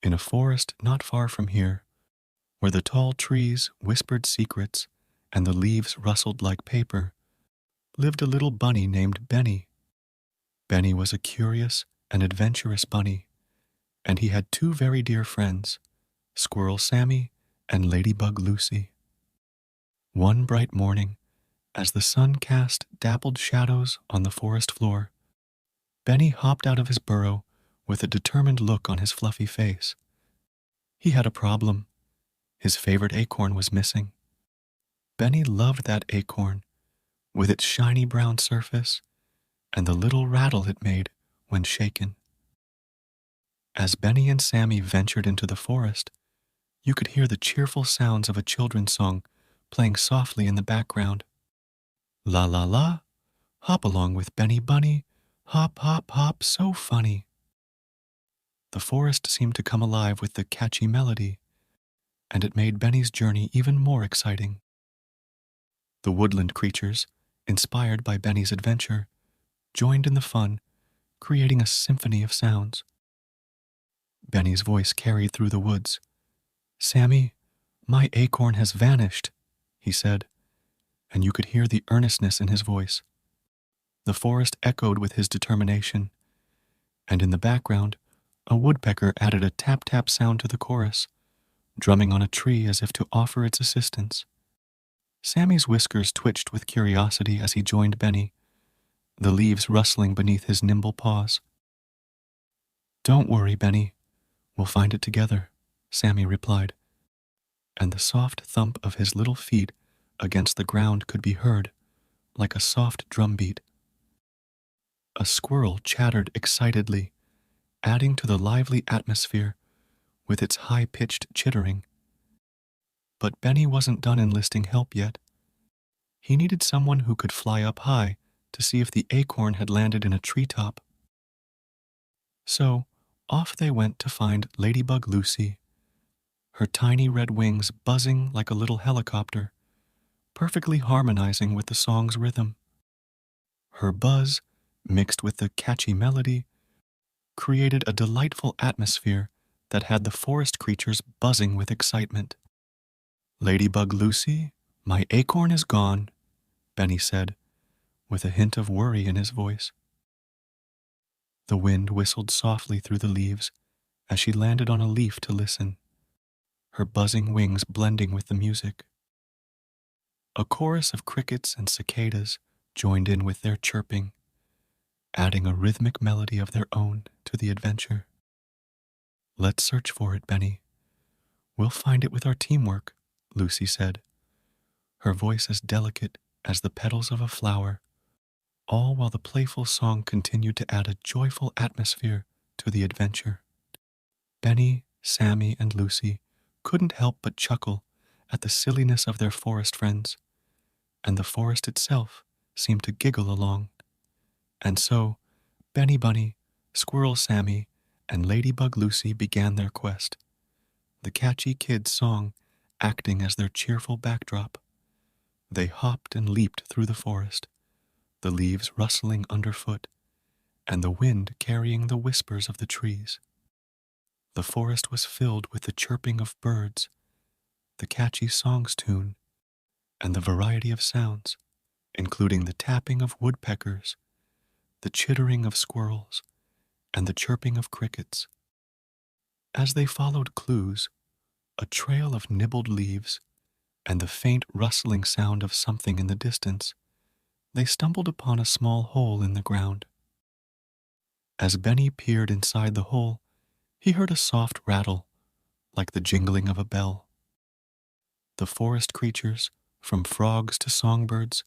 In a forest not far from here, where the tall trees whispered secrets and the leaves rustled like paper, lived a little bunny named Benny. Benny was a curious and adventurous bunny, and he had two very dear friends, Squirrel Sammy and Ladybug Lucy. One bright morning, as the sun cast dappled shadows on the forest floor, Benny hopped out of his burrow with a determined look on his fluffy face. He had a problem. His favorite acorn was missing. Benny loved that acorn, with its shiny brown surface and the little rattle it made when shaken. As Benny and Sammy ventured into the forest, you could hear the cheerful sounds of a children's song playing softly in the background. La la la, hop along with Benny Bunny, hop hop hop, so funny. The forest seemed to come alive with the catchy melody, and it made Benny's journey even more exciting. The woodland creatures, inspired by Benny's adventure, joined in the fun, creating a symphony of sounds. Benny's voice carried through the woods. "Sammy, my acorn has vanished," he said, and you could hear the earnestness in his voice. The forest echoed with his determination, and in the background, a woodpecker added a tap-tap sound to the chorus, drumming on a tree as if to offer its assistance. Sammy's whiskers twitched with curiosity as he joined Benny, the leaves rustling beneath his nimble paws. "Don't worry, Benny. We'll find it together," Sammy replied, and the soft thump of his little feet against the ground could be heard, like a soft drumbeat. A squirrel chattered excitedly, adding to the lively atmosphere with its high-pitched chittering. But Benny wasn't done enlisting help yet. He needed someone who could fly up high to see if the acorn had landed in a treetop. So, off they went to find Ladybug Lucy, her tiny red wings buzzing like a little helicopter, perfectly harmonizing with the song's rhythm. Her buzz, mixed with the catchy melody, created a delightful atmosphere that had the forest creatures buzzing with excitement. "Ladybug Lucy, my acorn is gone," Benny said, with a hint of worry in his voice. The wind whistled softly through the leaves as she landed on a leaf to listen, her buzzing wings blending with the music. A chorus of crickets and cicadas joined in with their chirping, adding a rhythmic melody of their own to the adventure. "Let's search for it, Benny. We'll find it with our teamwork," Lucy said, her voice as delicate as the petals of a flower, all while the playful song continued to add a joyful atmosphere to the adventure. Benny, Sammy, and Lucy couldn't help but chuckle at the silliness of their forest friends, and the forest itself seemed to giggle along. And so, Benny Bunny, Squirrel Sammy, and Ladybug Lucy began their quest, the catchy kids' song acting as their cheerful backdrop. They hopped and leaped through the forest, the leaves rustling underfoot, and the wind carrying the whispers of the trees. The forest was filled with the chirping of birds, the catchy song's tune, and the variety of sounds, including the tapping of woodpeckers, the chittering of squirrels, and the chirping of crickets. As they followed clues, a trail of nibbled leaves, and the faint rustling sound of something in the distance, they stumbled upon a small hole in the ground. As Benny peered inside the hole, he heard a soft rattle, like the jingling of a bell. The forest creatures, from frogs to songbirds,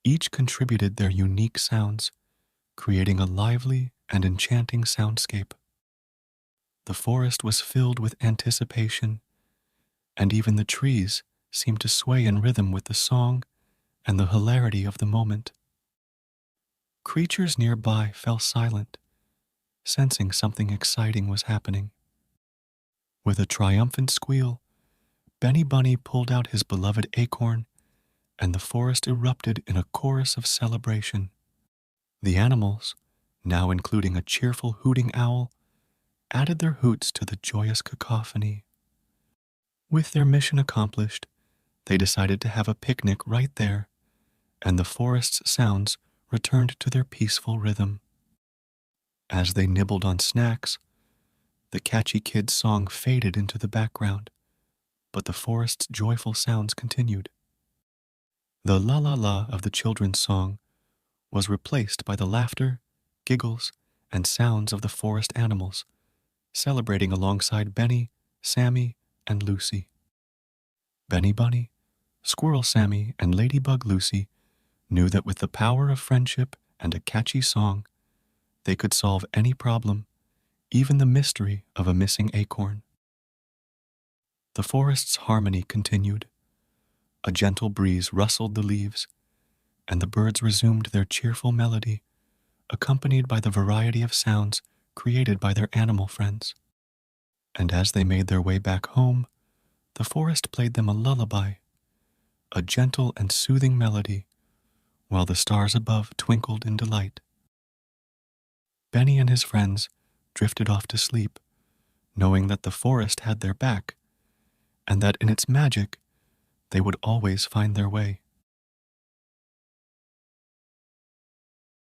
each contributed their unique sounds, creating a lively and enchanting soundscape. The forest was filled with anticipation, and even the trees seemed to sway in rhythm with the song and the hilarity of the moment. Creatures nearby fell silent, sensing something exciting was happening. With a triumphant squeal, Benny Bunny pulled out his beloved acorn, and the forest erupted in a chorus of celebration. The animals, now including a cheerful hooting owl, added their hoots to the joyous cacophony. With their mission accomplished, they decided to have a picnic right there, and the forest's sounds returned to their peaceful rhythm. As they nibbled on snacks, the catchy kids' song faded into the background, but the forest's joyful sounds continued. The la la la of the children's song was replaced by the laughter, giggles, and sounds of the forest animals, celebrating alongside Benny, Sammy, and Lucy. Benny Bunny, Squirrel Sammy, and Ladybug Lucy knew that with the power of friendship and a catchy song, they could solve any problem, even the mystery of a missing acorn. The forest's harmony continued. A gentle breeze rustled the leaves, and the birds resumed their cheerful melody, accompanied by the variety of sounds created by their animal friends. And as they made their way back home, the forest played them a lullaby, a gentle and soothing melody, while the stars above twinkled in delight. Benny and his friends drifted off to sleep, knowing that the forest had their back, and that in its magic they would always find their way.